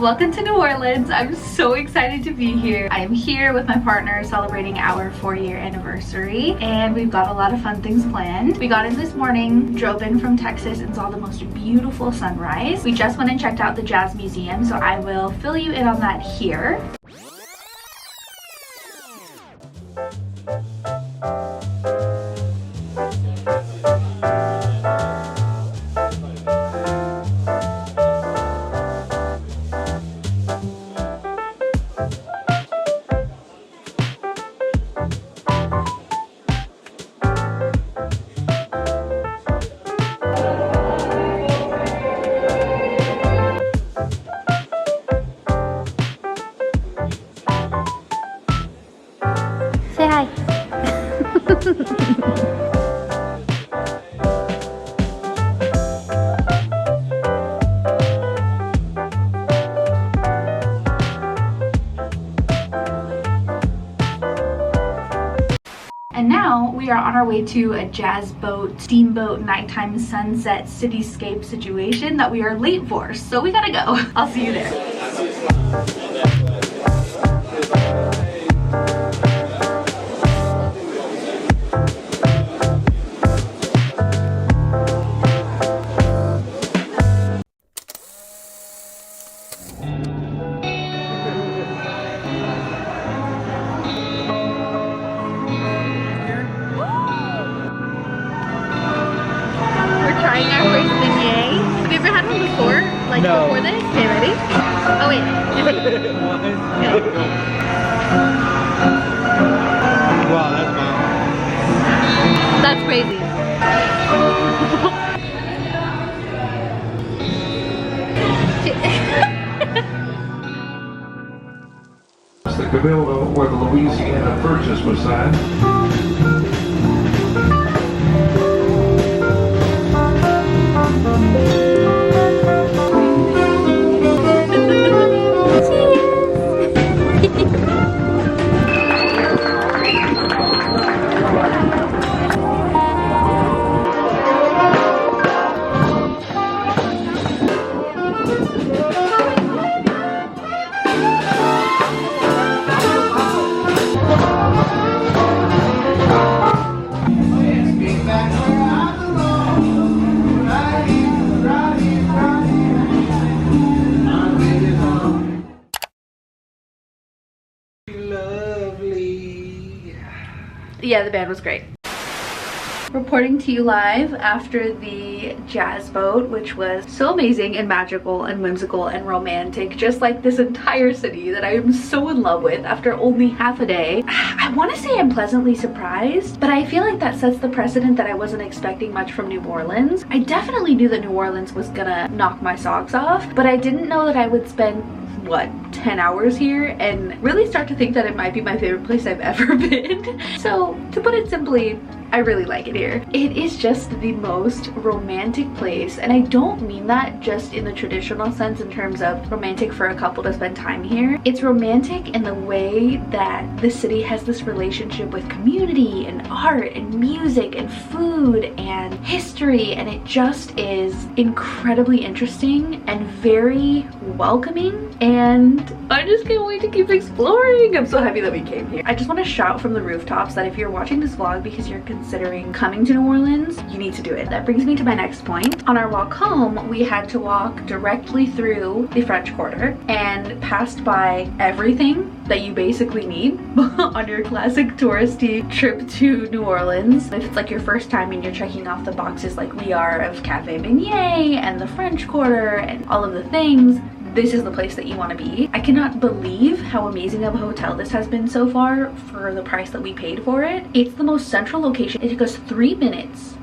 Welcome to New Orleans. I'm so excited to be here. I am here with my partner celebrating our 4-year anniversary, and we've got a lot of fun things planned. We got in this morning, drove in from Texas, and saw the most beautiful sunrise. We just went and checked out the Jazz Museum, so I will fill you in on that here. Say hi. And now we are on our way to a jazz boat, steamboat, nighttime sunset, cityscape situation that we are late for. So we gotta go. I'll see you there. Trying our first beignet. Have you ever had one before? Like no. Before this? Okay, ready? Oh wait. Okay. Wow, that's wild. That's crazy. The Cabildo where the Louisiana Purchase was signed. Yeah, the band was great. Reporting to you live after the jazz boat, which was so amazing and magical and whimsical and romantic, just like this entire city that I am so in love with after only half a day. I want to say I'm pleasantly surprised, but I feel like that sets the precedent that I wasn't expecting much from New Orleans. I definitely knew that New Orleans was gonna knock my socks off, but I didn't know that I would spend, what, 10 hours here and really start to think that it might be my favorite place I've ever been. So to put it simply, I really like it here. It is just the most romantic place, and I don't mean that just in the traditional sense in terms of romantic for a couple to spend time here. It's romantic in the way that the city has this relationship with community and art and music and food and history, and it just is incredibly interesting and very welcoming, and I just can't wait to keep exploring. I'm so happy that we came here. I just want to shout from the rooftops that if you're watching this vlog because you're considering coming to New Orleans, you need to do it. That brings me to my next point. On our walk home, we had to walk directly through the French Quarter and passed by everything that you basically need on your classic touristy trip to New Orleans. If it's like your first time and you're checking off the boxes like we are of Cafe Beignet and the French Quarter and all of the things, this is the place that you want to be. I cannot believe how amazing of a hotel this has been so far for the price that we paid for it. It's the most central location. It took us 3 minutes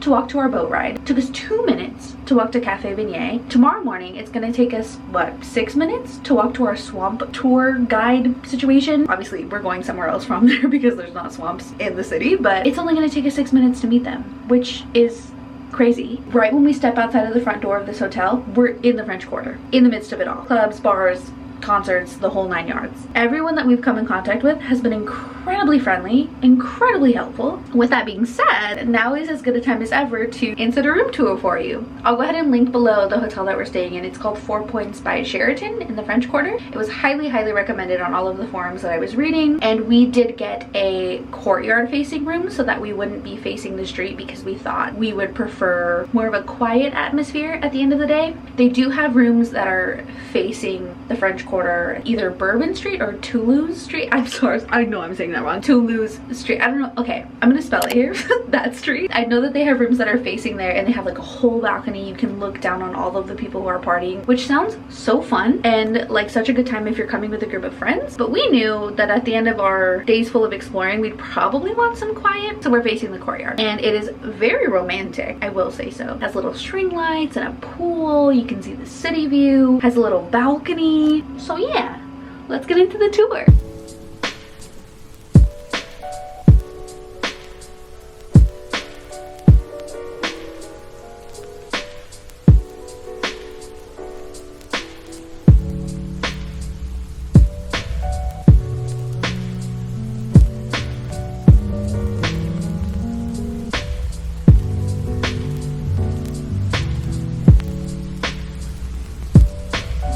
to walk to our boat ride. It took us 2 minutes to walk to Cafe Beignet. Tomorrow morning, it's gonna take us, what, 6 minutes to walk to our swamp tour guide situation. Obviously, we're going somewhere else from there because there's not swamps in the city, but it's only gonna take us 6 minutes to meet them, which is crazy. Right when we step outside of the front door of this hotel, we're in the French Quarter, in the midst of it all. Clubs, bars, concerts, the whole 9 yards. Everyone that we've come in contact with has been incredibly friendly, incredibly helpful. With that being said, now is as good a time as ever to insert a room tour for you. I'll go ahead and link below the hotel that we're staying in. It's called 4 Points by Sheraton in the French Quarter. It was highly, highly recommended on all of the forums that I was reading, and we did get a courtyard facing room so that we wouldn't be facing the street, because we thought we would prefer more of a quiet atmosphere at the end of the day. They do have rooms that are facing the French Quarter, either Bourbon Street or Toulouse Street. I'm sorry, I know I'm saying that wrong. Toulouse Street, I don't know. Okay, I'm gonna spell it here. That street. I know that they have rooms that are facing there, and they have like a whole balcony. You can look down on all of the people who are partying, which sounds so fun and like such a good time if you're coming with a group of friends. But we knew that at the end of our days full of exploring, we'd probably want some quiet, so we're facing the courtyard, and it is very romantic, I will say so. It has little string lights and a pool. You can see the city view, has a little balcony. So yeah, let's get into the tour.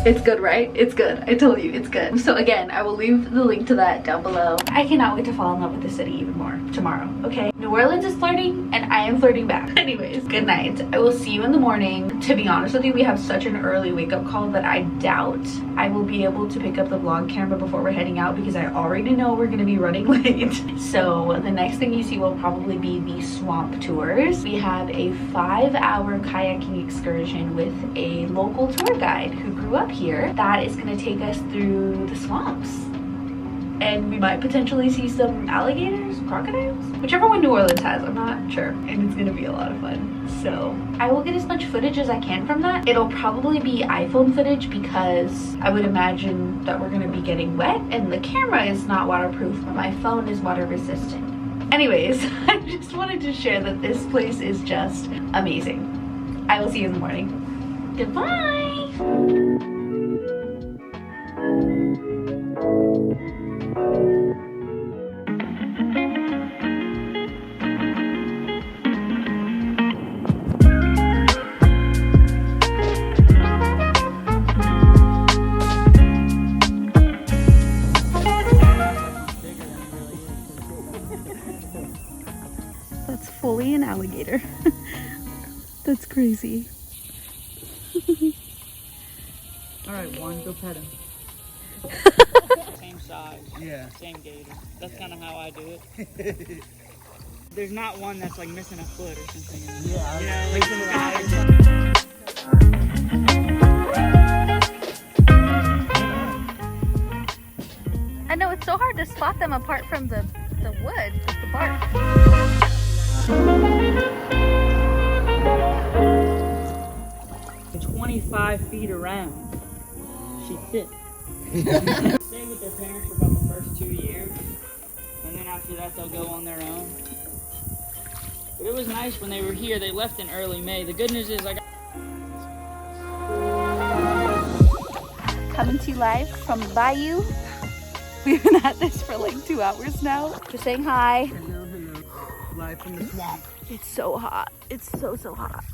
It's good, right? It's good. I told you, it's good. So again, I will leave the link to that down below. I cannot wait to fall in love with the city even more tomorrow, okay? New Orleans is flirting, and I am flirting back. Anyways, good night. I will see you in the morning. To be honest with you, we have such an early wake-up call that I doubt I will be able to pick up the vlog camera before we're heading out, because I already know we're gonna be running late. So the next thing you see will probably be the swamp tours. We have a 5-hour kayaking excursion with a local tour guide who grew up here that is going to take us through the swamps, and we might potentially see some alligators, crocodiles, whichever one New Orleans has, I'm not sure, and it's going to be a lot of fun. So I will get as much footage as I can from that. It'll probably be iPhone footage, because I would imagine that we're going to be getting wet, and the camera is not waterproof, but my phone is water resistant. Anyways, I just wanted to share that this place is just amazing. I will see you in the morning. Goodbye. That's fully an alligator. That's crazy. Alright, one, go pet him. Same size. Yeah. Same gator. That's kind of how I do it. There's not one that's like missing a foot or something. Yeah. You know, I know it's so hard to spot them apart from the wood, just the bark. 25 feet around. She fit. Stay with their parents for about the first 2 years, and then after that they'll go on their own. But it was nice when they were here. They left in early May. The good news is I got Coming to you live from Bayou. We've been at this for like 2 hours now. Just saying hi. hello, hello. Live from the swamp. It's so hot. It's so hot.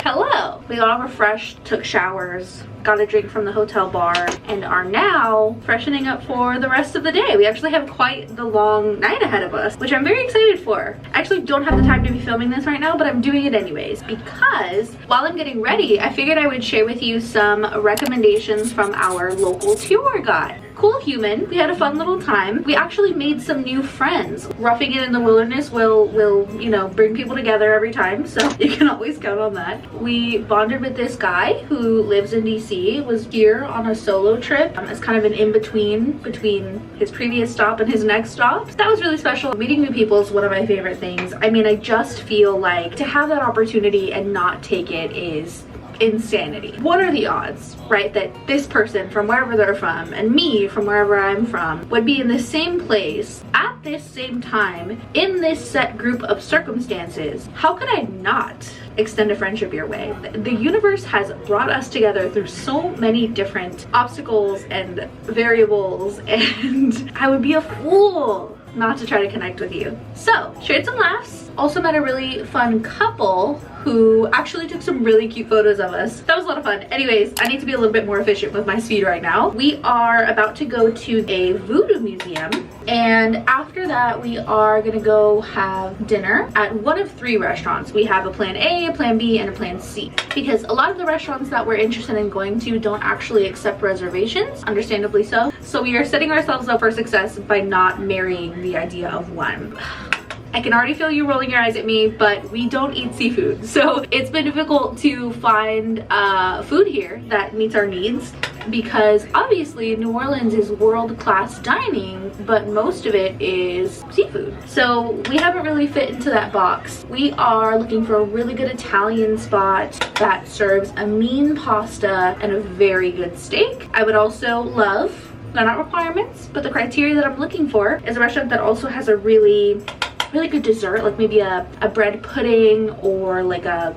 Hello! We got all refreshed, took showers, got a drink from the hotel bar, and are now freshening up for the rest of the day. We actually have quite the long night ahead of us, which I'm very excited for. I actually don't have the time to be filming this right now, but I'm doing it anyways, because while I'm getting ready, I figured I would share with you some recommendations from our local tour guide. Cool human. We had a fun little time. We actually made some new friends. Roughing it in the wilderness will you know, bring people together every time, so you can always count on that. We bonded with this guy who lives in DC, was here on a solo trip as kind of an in-between between his previous stop and his next stop. So that was really special. Meeting new people is one of my favorite things. I mean, I just feel like to have that opportunity and not take it is insanity. What are the odds, right, that this person from wherever they're from and me from wherever I'm from would be in the same place at this same time in this set group of circumstances? How could I not extend a friendship your way. The universe has brought us together through so many different obstacles and variables, and I would be a fool not to try to connect with you. So, shared some laughs. Also met a really fun couple who actually took some really cute photos of us. That was a lot of fun. Anyways, I need to be a little bit more efficient with my speed right now. We are about to go to a voodoo museum, and after that we are gonna go have dinner at one of 3 restaurants. We have a plan A, a plan B, and a plan C, because a lot of the restaurants that we're interested in going to don't actually accept reservations, understandably so. So we are setting ourselves up for success by not marrying the idea of one. I can already feel you rolling your eyes at me, but we don't eat seafood. So it's been difficult to find food here that meets our needs, because obviously New Orleans is world-class dining, but most of it is seafood. So we haven't really fit into that box. We are looking for a really good Italian spot that serves a mean pasta and a very good steak. I would also love, they're not requirements, but the criteria that I'm looking for is a restaurant that also has a really good dessert, like maybe a bread pudding or like a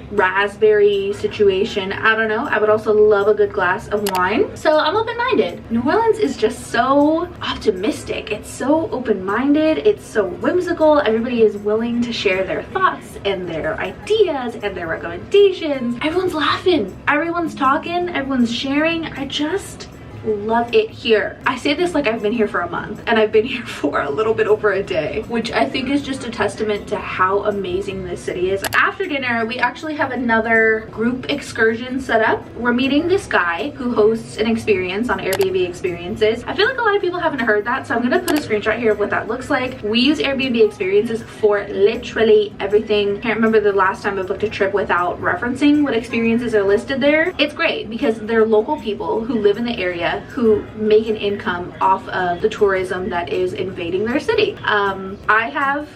raspberry situation. I don't know. I would also love a good glass of wine. So I'm open-minded. New Orleans is just so optimistic. It's so open-minded. It's so whimsical. Everybody is willing to share their thoughts and their ideas and their recommendations. Everyone's laughing. Everyone's talking. Everyone's sharing. I just love it here. I say this like I've been here for a month, and I've been here for a little bit over a day, which I think is just a testament to how amazing this city is. After dinner, we actually have another group excursion set up. We're meeting this guy who hosts an experience on Airbnb Experiences. I feel like a lot of people haven't heard that, so I'm gonna put a screenshot here of what that looks like. We use Airbnb Experiences for literally everything. Can't remember the last time I booked a trip without referencing what experiences are listed there. It's great because they're local people who live in the area who make an income off of the tourism that is invading their city. I have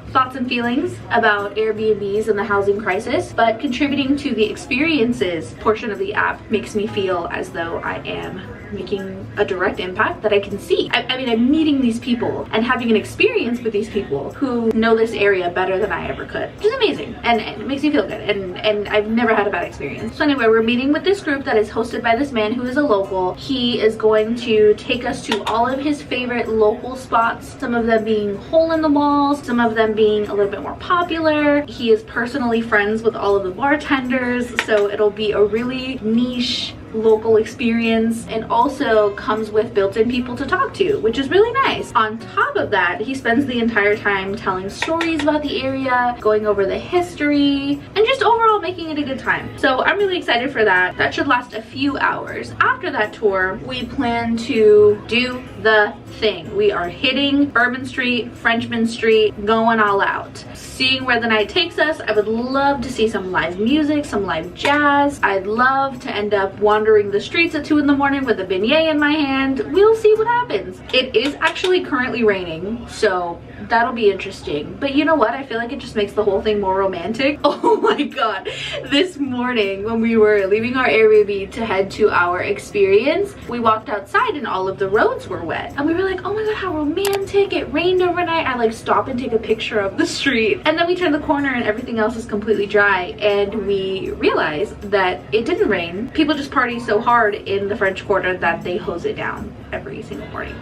thoughts and feelings about Airbnbs and the housing crisis, but contributing to the experiences portion of the app makes me feel as though I am making a direct impact that I can see. I mean, I'm meeting these people and having an experience with these people who know this area better than I ever could, which is amazing, and it makes me feel good, and I've never had a bad experience. So anyway, we're meeting with this group that is hosted by this man who is a local. He is going to take us to all of his favorite local spots, some of them being hole in the walls, some of them being a little bit more popular. He is personally friends with all of the bartenders, so it'll be a really niche local experience, and also comes with built-in people to talk to, which is really nice. On top of that, he spends the entire time telling stories about the area, going over the history, and just overall making it a good time. So I'm really excited for that. That should last a few hours. After that tour, we plan to do the thing. We are hitting Bourbon Street, Frenchman Street, going all out. Seeing where the night takes us. I would love to see some live music, some live jazz. I'd love to end up wandering the streets at 2 in the morning with a beignet in my hand. We'll see what happens. It is actually currently raining, so that'll be interesting. But you know what? I feel like it just makes the whole thing more romantic. Oh my god. This morning when we were leaving our Airbnb to head to our experience, we walked outside and all of the roads were wet. And we were like, oh my god, how romantic. It rained overnight. I like stop and take a picture of the street. And then we turned the corner and everything else is completely dry. And we realized that it didn't rain. People just party so hard in the French Quarter that they hose it down every single morning.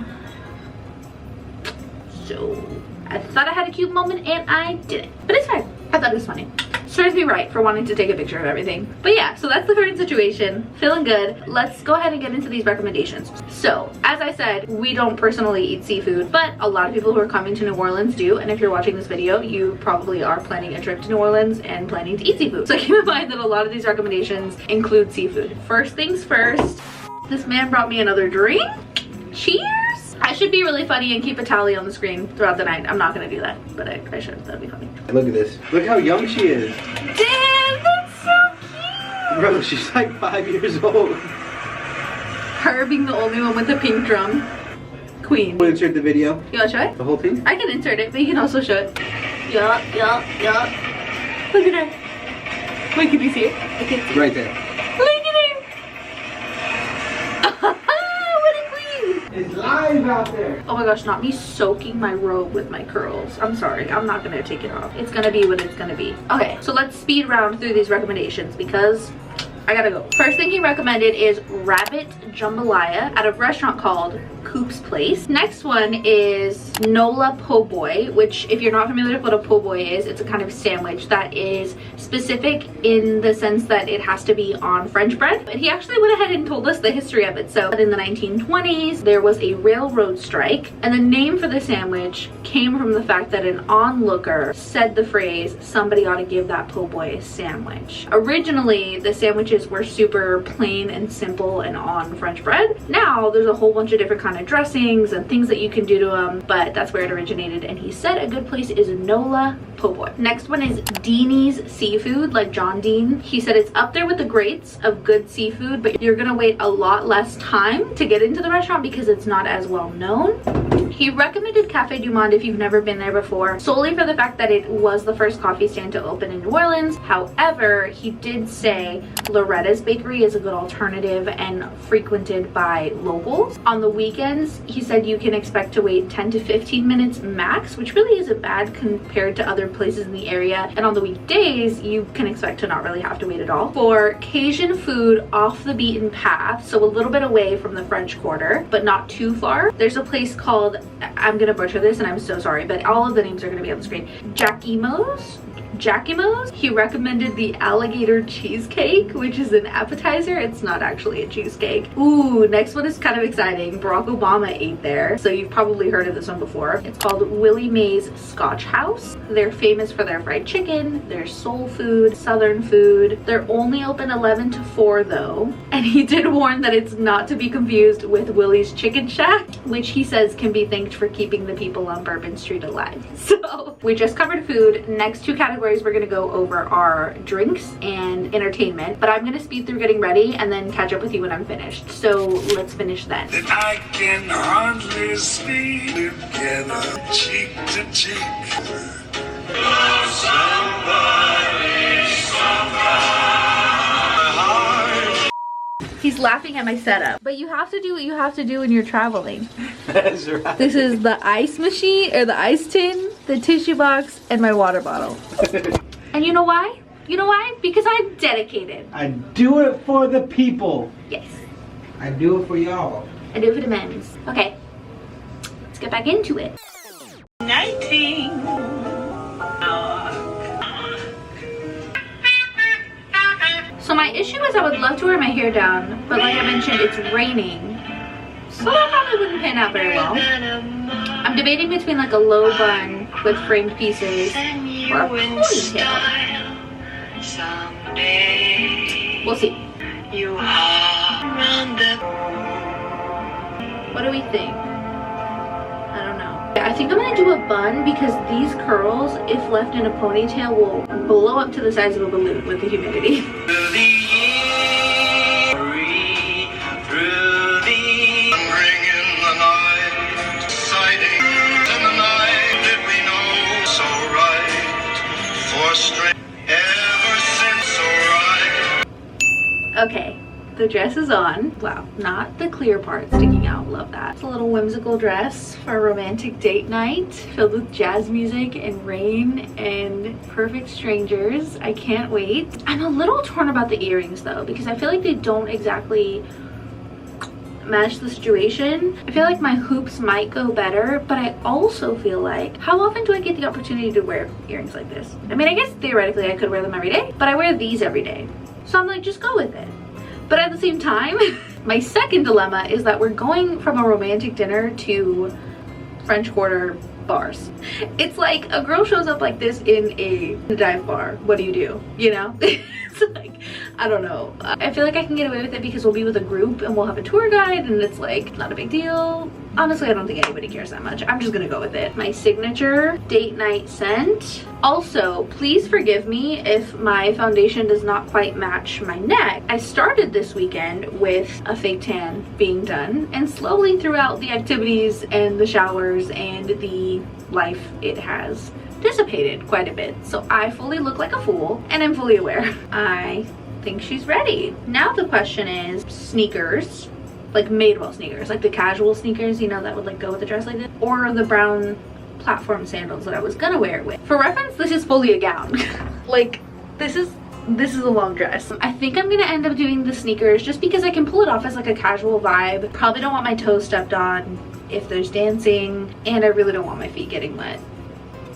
So I thought I had a cute moment and I didn't, but it's fine. I thought it was funny. Serves me right for wanting to take a picture of everything. But yeah, so that's the current situation. Feeling good. Let's go ahead and get into these recommendations. So as I said, we don't personally eat seafood, but a lot of people who are coming to New Orleans do. And if you're watching this video, you probably are planning a trip to New Orleans and planning to eat seafood. So keep in mind that a lot of these recommendations include seafood. First things first, this man brought me another drink. Cheers. I should be really funny and keep a tally on the screen throughout the night. I'm not gonna do that, but I should. That'd be funny. Look at this. Look how young she is. Damn, that's so cute. Bro, she's like 5 years old. Her being the only one with the pink drum. Queen. We'll insert the video. You wanna show it? The whole thing? I can insert it, but you can also show it. Yup. Look at her. Wait, can you see it? I can see it. Right there. Look at her. What a queen. It's live. alive out there. Oh my gosh, not me soaking my robe with my curls. I'm sorry, I'm not gonna take it off. It's gonna be what it's gonna be. Okay, so let's speed round through these recommendations because I gotta go. First thing he recommended is rabbit jambalaya at a restaurant called Coop's Place. Next one is Nola po' boy, which if you're not familiar with what a po' boy is, it's a kind of sandwich that is specific in the sense that it has to be on French bread. But he actually went ahead and told us the history of it. So in the 1920s, there was a railroad strike, and the name for the sandwich came from the fact that an onlooker said the phrase, somebody ought to give that po' boy a sandwich. Originally, the sandwiches were super plain and simple and on French bread. Now there's a whole bunch of different kind of dressings and things that you can do to them, but that's where it originated, and he said a good place is Nola po' boy. Next one is Deanie's Seafood, like John Dean. He said it's up there with the greats of good seafood, but you're gonna wait a lot less time to get into the restaurant because it's not as well known. He recommended Cafe du Monde if you've never been there before, solely for the fact that it was the first coffee stand to open in New Orleans. However, he did say Loretta's Bakery is a good alternative and frequented by locals. On the weekends, he said you can expect to wait 10 to 15 minutes max, which really isn't bad compared to other places in the area. And on the weekdays, you can expect to not really have to wait at all. For Cajun food off the beaten path, so a little bit away from the French Quarter, but not too far, there's a place called, I'm gonna butcher this and I'm so sorry, but all of the names are gonna be on the screen. Jackimo's. He recommended the alligator cheesecake, which is an appetizer. It's not actually a cheesecake. Ooh, next one is kind of exciting. Barack Obama ate there, so you've probably heard of this one before. It's called Willie Mae's Scotch House. They're famous for their fried chicken, their soul food, southern food. They're only open 11 to 4 though, and he did warn that it's not to be confused with Willie's Chicken Shack, which he says can be thanked for keeping the people on Bourbon Street alive. So we just covered food. Next two categories we're gonna go over are drinks and entertainment, but I'm gonna speed through getting ready and then catch up with you when I'm finished. So let's finish then. That I can hardly speak together, cheek to cheek. Love somebody, He's laughing at my setup, but you have to do what you have to do when you're traveling. That's right. This is the ice machine, or the ice tin, the tissue box, and my water bottle. And you know why? You know why? Because I'm dedicated. I do it for the people. Yes. I do it for y'all. I do it for the men's. Okay, let's get back into it. Nighting. So my issue is I would love to wear my hair down, but like I mentioned, it's raining. So that probably wouldn't pan out very well. I'm debating between like a low bun with framed pieces or a ponytail. We'll see. What do we think? I don't know. I think I'm gonna do a bun because these curls, if left in a ponytail, will blow up to the size of a balloon with the humidity. Okay, the dress is on. Wow, not the clear part sticking out. Love that. It's a little whimsical dress for a romantic date night filled with jazz music and rain and perfect strangers. I can't wait. I'm a little torn about the earrings though, because I feel like they don't exactly match the situation. I feel like my hoops might go better, but I also feel like, how often do I get the opportunity to wear earrings like this? I mean, I guess theoretically I could wear them every day, but I wear these every day. So I'm like, just go with it. But at the same time, my second dilemma is that we're going from a romantic dinner to French Quarter bars. It's like a girl shows up like this in a dive bar. What do you do? You know? It's like, I don't know. I feel like I can get away with it because we'll be with a group and we'll have a tour guide and it's like not a big deal. Honestly, I don't think anybody cares that much. I'm just gonna go with it. My signature date night scent. Also, please forgive me if my foundation does not quite match my neck. I started this weekend with a fake tan being done, and slowly throughout the activities and the showers and the life, it has dissipated quite a bit. So I fully look like a fool and I'm fully aware. I think she's ready. Now the question is sneakers like Madewell sneakers, like the casual sneakers, you know, that would like go with the dress like this, or the brown platform sandals that I was gonna wear it with. For reference, this is fully a gown. Like, this is a long dress. I think I'm gonna end up doing the sneakers just because I can pull it off as like a casual vibe. Probably don't want my toes stepped on if there's dancing, and I really don't want my feet getting wet.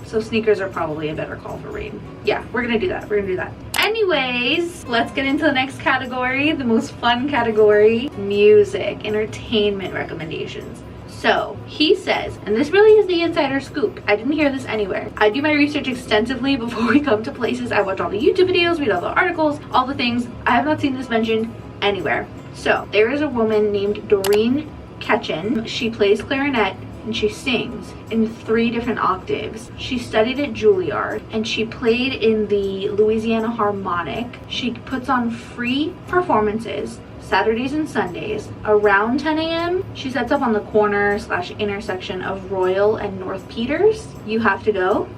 So sneakers are probably a better call for rain. Yeah, we're gonna do that. We're gonna do that. Anyways, let's get into the next category, the most fun category, music, entertainment recommendations. So he says, and this really is the insider scoop, I didn't hear this anywhere. I do my research extensively before we come to places. I watch all the YouTube videos, read all the articles, all the things. I have not seen this mentioned anywhere. So there is a woman named Doreen Ketchen. She plays clarinet and she sings in 3 different octaves. She studied at Juilliard and she played in the Louisiana Harmonic. She puts on free performances Saturdays and Sundays around 10 a.m. She sets up on the corner / intersection of Royal and North Peters. You have to go,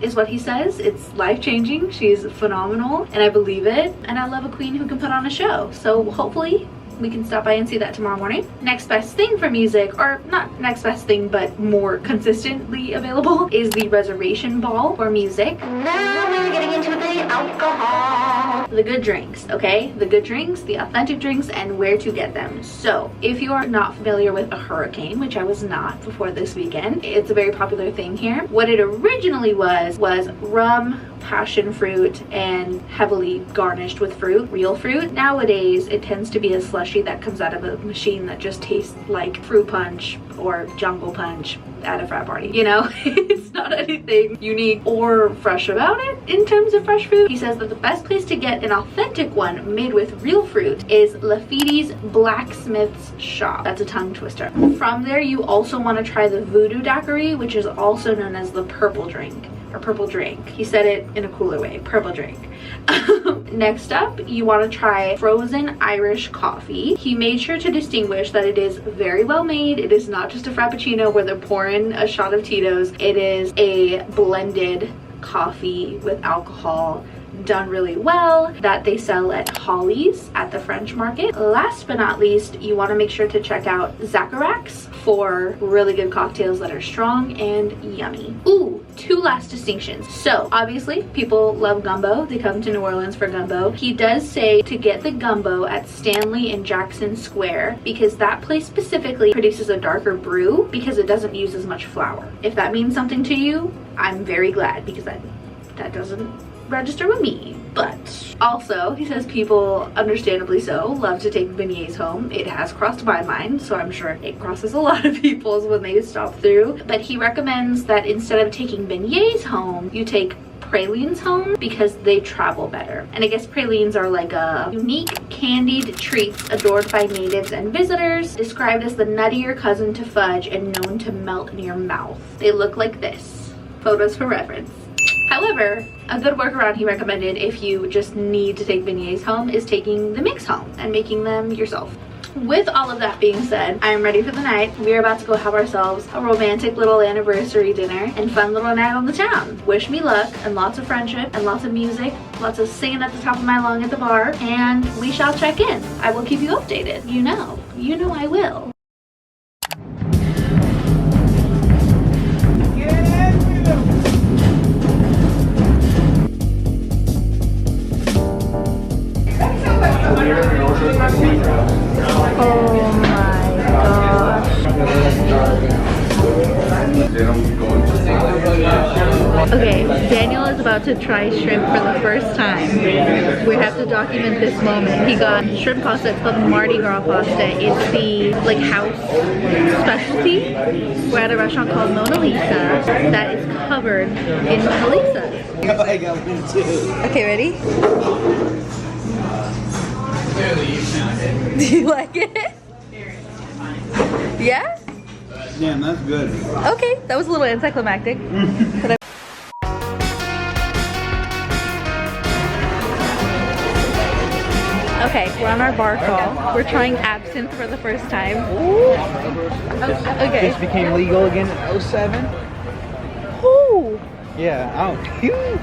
is what he says. It's life-changing. She's phenomenal and I believe it. And I love a queen who can put on a show. So hopefully we can stop by and see that tomorrow morning. Next best thing for music, or not next best thing, but more consistently available, is the reservation ball for music. Now we're getting into the alcohol. The good drinks, okay? The good drinks, the authentic drinks, and where to get them. So if you are not familiar with a hurricane, which I was not before this weekend, it's a very popular thing here. What it originally was rum, passion fruit, and heavily garnished with fruit, real fruit. Nowadays, it tends to be a slushy that comes out of a machine that just tastes like fruit punch or jungle punch at a frat party, you know? It's not anything unique or fresh about it in terms of fresh fruit. He says that the best place to get an authentic one made with real fruit is Lafitte's Blacksmith's shop. That's a tongue twister. From there, you also want to try the voodoo daiquiri, which is also known as the purple drink. Or purple drink. He said it in a cooler way, purple drink. Next up, you want to try frozen Irish coffee. He made sure to distinguish that it is very well made. It is not just a frappuccino where they're pouring a shot of Tito's. It is a blended coffee with alcohol, done really well, that they sell at Holly's at the French market. Last but not least, you want to make sure to check out Zacharac's for really good cocktails that are strong and yummy. Ooh, 2 last distinctions. So obviously people love gumbo. They come to New Orleans for gumbo. He does say to get the gumbo at Stanley and Jackson Square because that place specifically produces a darker brew because it doesn't use as much flour. If that means something to you, I'm very glad because that doesn't register with me. But also, he says people, understandably so, love to take beignets home. It has crossed my mind, so I'm sure it crosses a lot of people's when they stop through. But he recommends that instead of taking beignets home, you take pralines home because they travel better. And I guess pralines are like a unique candied treats adored by natives and visitors, described as the nuttier cousin to fudge and known to melt in your mouth. They look like this. Photos for reference. However, a good workaround he recommended if you just need to take beignets home is taking the mix home and making them yourself. With all of that being said, I am ready for the night. We're about to go have ourselves a romantic little anniversary dinner and fun little night on the town. Wish me luck and lots of friendship and lots of music, lots of singing at the top of my lung at the bar, and we shall check in. I will keep you updated. You know I will. Oh my gosh. Okay, Daniel is about to try shrimp for the first time. We have to document this moment. He got shrimp pasta. It's called Mardi Gras pasta. It's the like house specialty. We're at a restaurant called Mona Lisa that is covered in Mona Lisas. I got one too. Okay, ready? Do you like it? Yeah? Damn, that's good. Okay, that was a little anticlimactic. Okay, we're on our bar call. We're trying absinthe for the first time. Okay. This became legal again in 07. Ooh. Yeah. Oh.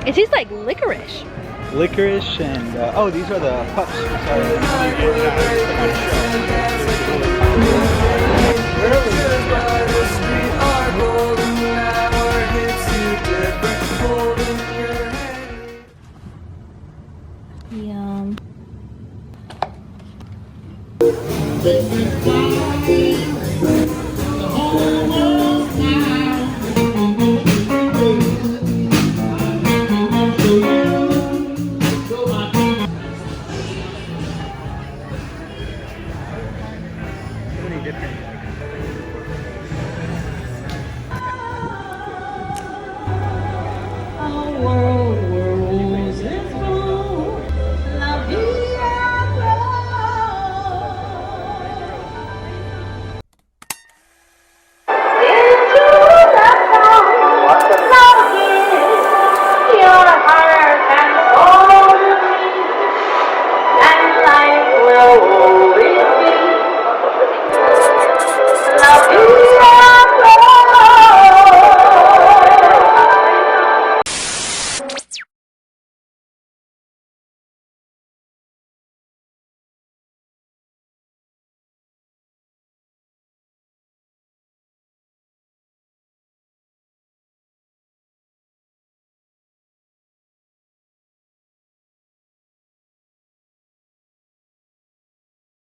It tastes like licorice. licorice and oh, these are the pups. Sorry. Yum. And life will